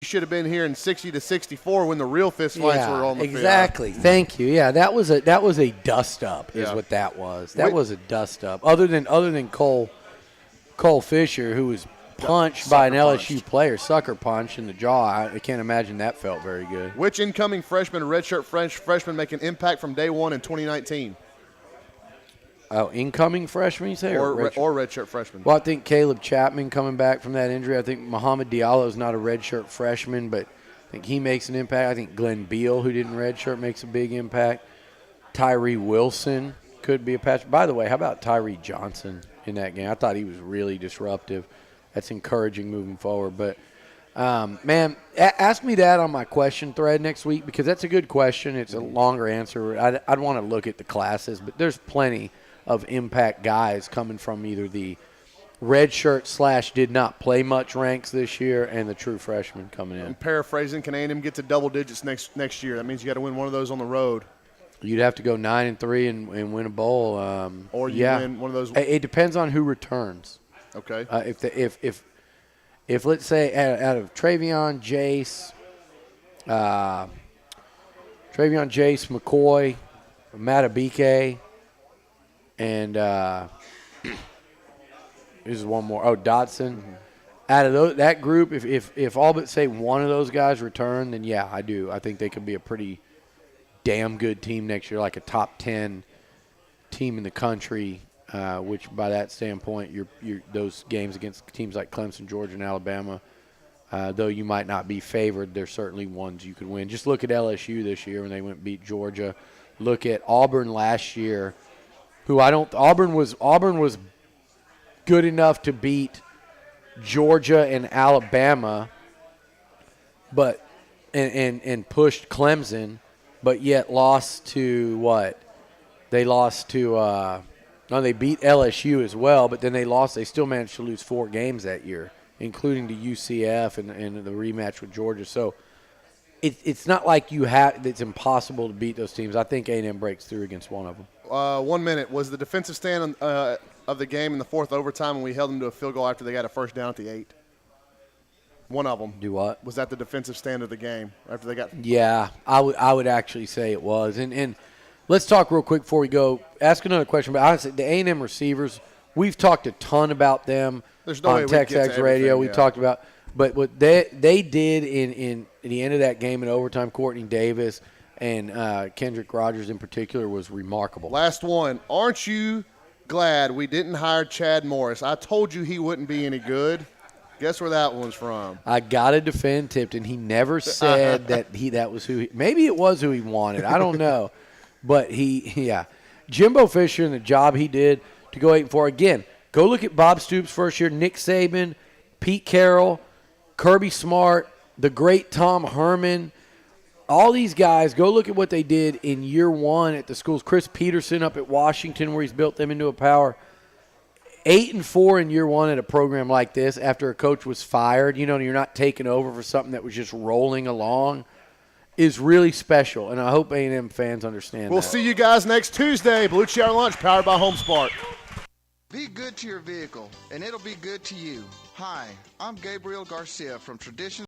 should have been here in 60 to 64 when the real fist fights were on the field. Exactly. Thank you. Yeah, that was a dust up is what that was. That was a dust up. Other than Cole Fisher, who was punched by an LSU player, sucker punch in the jaw. I can't imagine that felt very good. Which incoming freshman, redshirt freshman, make an impact from day one in 2019? Oh, incoming freshman, you say? Or redshirt freshman. Well, I think Caleb Chapman coming back from that injury. I think Muhammad Diallo is not a redshirt freshman, but I think he makes an impact. I think Glenn Beal, who didn't redshirt, makes a big impact. Tyree Wilson could be a patch. By the way, how about Tyree Johnson in that game? I thought he was really disruptive. That's encouraging moving forward. But, man, ask me that on my question thread next week because that's a good question. It's a longer answer. I'd want to look at the classes, but there's plenty of impact guys coming from either the redshirt / did not play much ranks this year and the true freshman coming in. I'm paraphrasing, can A&M get to double digits next year? That means you got to win one of those on the road. You'd have to go 9-3 and win a bowl. Or you win one of those. It depends on who returns. Okay. If let's say out of Travion, Jace, McCoy, Matabike, and this is one more. Oh, Dotson. Mm-hmm. Out of that group, if all but say one of those guys return, then yeah, I do. I think they could be a pretty damn good team next year, like a top 10 team in the country. Which by that standpoint, those games against teams like Clemson, Georgia, and Alabama, though you might not be favored, they're certainly ones you could win. Just look at LSU this year when they went and beat Georgia. Look at Auburn last year, Auburn was good enough to beat Georgia and Alabama, but and pushed Clemson, but yet lost to what? They lost to no, they beat LSU as well, but then they still managed to lose 4 games that year, including to UCF and the rematch with Georgia. So it's not like it's impossible to beat those teams. I think A&M breaks through against one of them. 1 minute. Was the defensive stand of the game in the fourth overtime when we held them to a field goal after they got a first down at the 8? One of them. Do what? Was that the defensive stand of the game after they got? Yeah, I would actually say it was. And let's talk real quick before we go. Ask another question. But honestly, the A&M receivers, we've talked a ton about them on TexAgs Radio. We talked about, but what they did in the end of that game in overtime, Courtney Davis and Kendrick Rogers in particular was remarkable. Last one. Aren't you glad we didn't hire Chad Morris? I told you he wouldn't be any good. Guess where that one's from? I got to defend Tipton. He never said that was who maybe it was who he wanted. I don't know. But Jimbo Fisher and the job he did to go 8-4. Again, go look at Bob Stoops' first year, Nick Saban, Pete Carroll, Kirby Smart, the great Tom Herman. All these guys, go look at what they did in year one at the schools. Chris Peterson up at Washington where he's built them into a power. 8-4 in year one at a program like this after a coach was fired, you're not taking over for something that was just rolling along, is really special. And I hope A&M fans understand that. We'll see you guys next Tuesday. Beliucci Hour Lunch powered by HomeSpark. Be good to your vehicle, and it'll be good to you. Hi, I'm Gabriel Garcia from Traditions